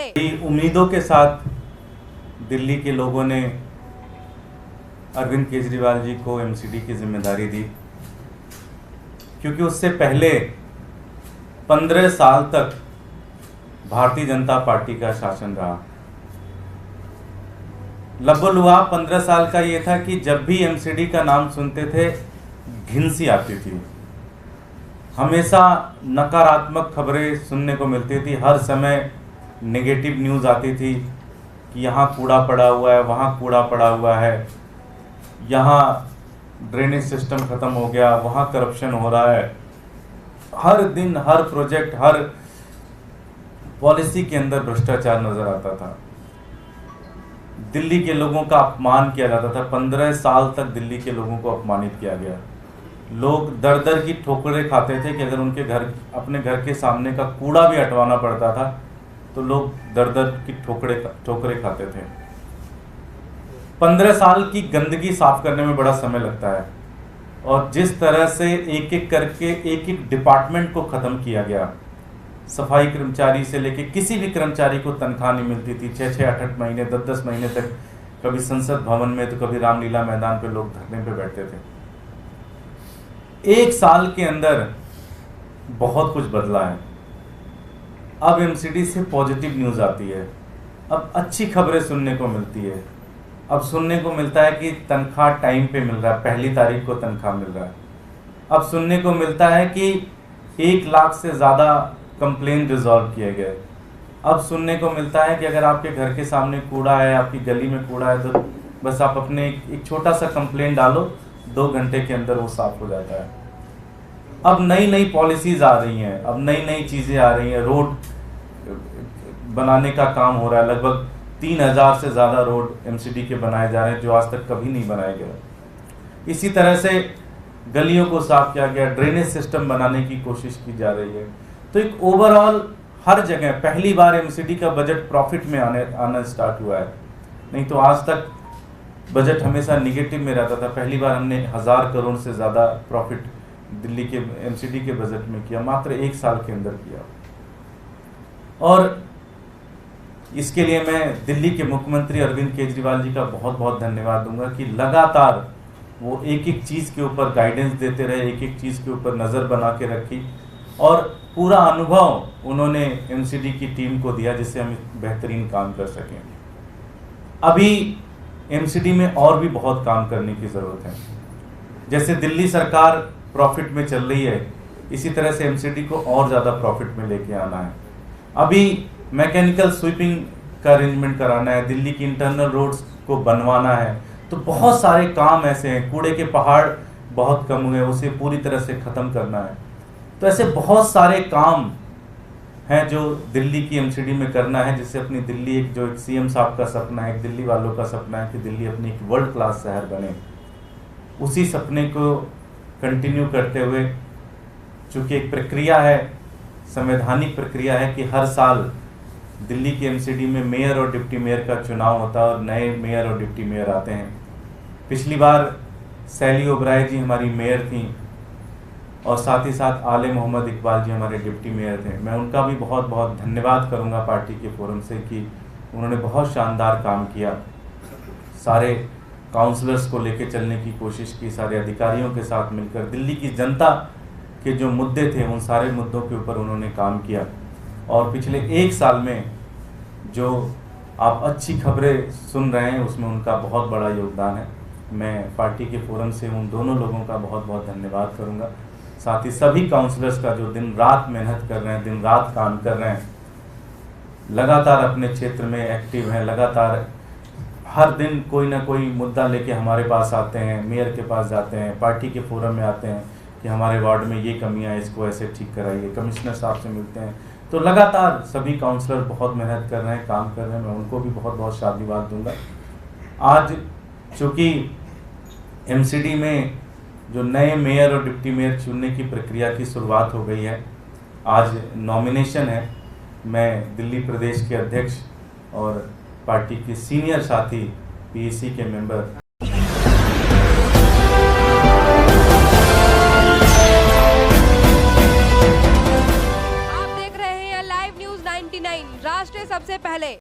बड़ी उम्मीदों के साथ दिल्ली के लोगों ने अरविंद केजरीवाल जी को एमसीडी की जिम्मेदारी दी, क्योंकि उससे पहले 15 साल तक भारतीय जनता पार्टी का शासन रहा। लबोलुआब 15 साल का ये था कि जब भी एमसीडी का नाम सुनते थे घिन सी आती थी, हमेशा नकारात्मक खबरें सुनने को मिलती थी, हर समय नेगेटिव न्यूज़ आती थी कि यहाँ कूड़ा पड़ा हुआ है, वहाँ कूड़ा पड़ा हुआ है, यहाँ ड्रेनेज सिस्टम ख़त्म हो गया, वहाँ करप्शन हो रहा है। हर दिन हर प्रोजेक्ट, हर पॉलिसी के अंदर भ्रष्टाचार नज़र आता था। दिल्ली के लोगों का अपमान किया जाता था। 15 साल तक दिल्ली के लोगों को अपमानित किया गया। लोग दर दर की ठोकरें खाते थे कि अगर उनके घर, अपने घर के सामने का कूड़ा भी हटवाना पड़ता था तो लोग दर दर की ठोकरें खाते थे। 15 साल की गंदगी साफ करने में बड़ा समय लगता है, और जिस तरह से एक एक करके एक एक डिपार्टमेंट को ख़त्म किया गया, सफाई कर्मचारी से लेके किसी भी कर्मचारी को तनख्वाह नहीं मिलती थी। 6-6, 8-8 महीने, 10-10 महीने तक, कभी संसद भवन में तो कभी रामलीला मैदान पे लोग धरने पे बैठते थे। एक साल के अंदर बहुत कुछ बदला है। अब एमसीडी से पॉजिटिव न्यूज़ आती है, अब अच्छी खबरें सुनने को मिलती है। अब सुनने को मिलता है कि तनख्वाह टाइम पे मिल रहा है, पहली तारीख को तनख्वाह मिल रहा है। अब सुनने को मिलता है कि 1 लाख से ज़्यादा कंप्लेन रिजॉल्व किए गए। अब सुनने को मिलता है कि अगर आपके घर के सामने कूड़ा है, आपकी गली में कूड़ा है, तो बस आप अपने एक छोटा सा कंप्लेन डालो, 2 घंटे के अंदर वो साफ हो जाता है। अब नई नई पॉलिसीज आ रही हैं, अब नई नई चीज़ें आ रही हैं। रोड बनाने का काम हो रहा है, लगभग 3000 से ज़्यादा रोड एमसीडी के बनाए जा रहे हैं, जो आज तक कभी नहीं बनाए गए। इसी तरह से गलियों को साफ किया गया, ड्रेनेज सिस्टम बनाने की कोशिश की जा रही है। तो एक ओवरऑल हर जगह पहली बार एमसीडी का बजट प्रॉफिट में आना स्टार्ट हुआ है। नहीं तो आज तक बजट हमेशा निगेटिव में रहता था। पहली बार हमने 1000 करोड़ से ज़्यादा प्रॉफिट दिल्ली के एमसीडी के बजट में किया, मात्र 1 साल के अंदर किया। और इसके लिए मैं दिल्ली के मुख्यमंत्री अरविंद केजरीवाल जी का बहुत बहुत धन्यवाद दूंगा कि लगातार वो एक एक चीज़ के ऊपर गाइडेंस देते रहे, एक एक चीज़ के ऊपर नज़र बना के रखी, और पूरा अनुभव उन्होंने एमसीडी की टीम को दिया, जिससे हम बेहतरीन काम कर सकें। अभी एमसीडी में और भी बहुत काम करने की ज़रूरत है। जैसे दिल्ली सरकार प्रॉफिट में चल रही है, इसी तरह से एमसीडी को और ज़्यादा प्रॉफिट में लेके आना है। अभी मैकेनिकल स्वीपिंग का अरेंजमेंट कराना है, दिल्ली की इंटरनल रोड्स को बनवाना है। तो बहुत सारे काम ऐसे हैं। कूड़े के पहाड़ बहुत कम हुए, उसे पूरी तरह से ख़त्म करना है। तो ऐसे बहुत सारे काम हैं जो दिल्ली की एमसीडी में करना है, जिससे अपनी दिल्ली एक सीएम साहब का सपना है, एक दिल्ली वालों का सपना है कि दिल्ली अपनी एक वर्ल्ड क्लास शहर बने। उसी सपने को कंटिन्यू करते हुए, चूँकि एक प्रक्रिया है, संवैधानिक प्रक्रिया है कि हर साल दिल्ली की एमसीडी में मेयर और डिप्टी मेयर का चुनाव होता है और नए मेयर और डिप्टी मेयर आते हैं। पिछली बार सैली ओबराय जी हमारी मेयर थी, और साथ ही साथ आले मोहम्मद इकबाल जी हमारे डिप्टी मेयर थे। मैं उनका भी बहुत बहुत धन्यवाद करूंगा पार्टी के फोरम से कि उन्होंने बहुत शानदार काम किया। सारे काउंसलर्स को लेके चलने की कोशिश की, सारे अधिकारियों के साथ मिलकर दिल्ली की जनता के जो मुद्दे थे उन सारे मुद्दों के ऊपर उन्होंने काम किया। और पिछले 1 साल में जो आप अच्छी खबरें सुन रहे हैं, उसमें उनका बहुत बड़ा योगदान है। मैं पार्टी के फोरम से उन दोनों लोगों का बहुत बहुत धन्यवाद करूंगा। साथ ही सभी काउंसलर्स का जो दिन रात मेहनत कर रहे हैं, दिन रात काम कर रहे हैं, लगातार अपने क्षेत्र में एक्टिव हैं, लगातार हर दिन कोई ना कोई मुद्दा लेके हमारे पास आते हैं, मेयर के पास जाते हैं, पार्टी के फोरम में आते हैं कि हमारे वार्ड में ये कमियां हैं, इसको ऐसे ठीक कराइए, कमिश्नर साहब से मिलते हैं। तो लगातार सभी काउंसलर बहुत मेहनत कर रहे हैं, काम कर रहे हैं। मैं उनको भी बहुत बहुत शाबाश दूंगा। आज चूँकि एमसीडी में जो नए मेयर और डिप्टी मेयर चुनने की प्रक्रिया की शुरुआत हो गई है, आज नॉमिनेशन है। मैं दिल्ली प्रदेश के अध्यक्ष और पार्टी के सीनियर साथी पीएसी के मेंबर आप देख रहे हैं लाइव न्यूज 9 99 राष्ट्र सबसे पहले।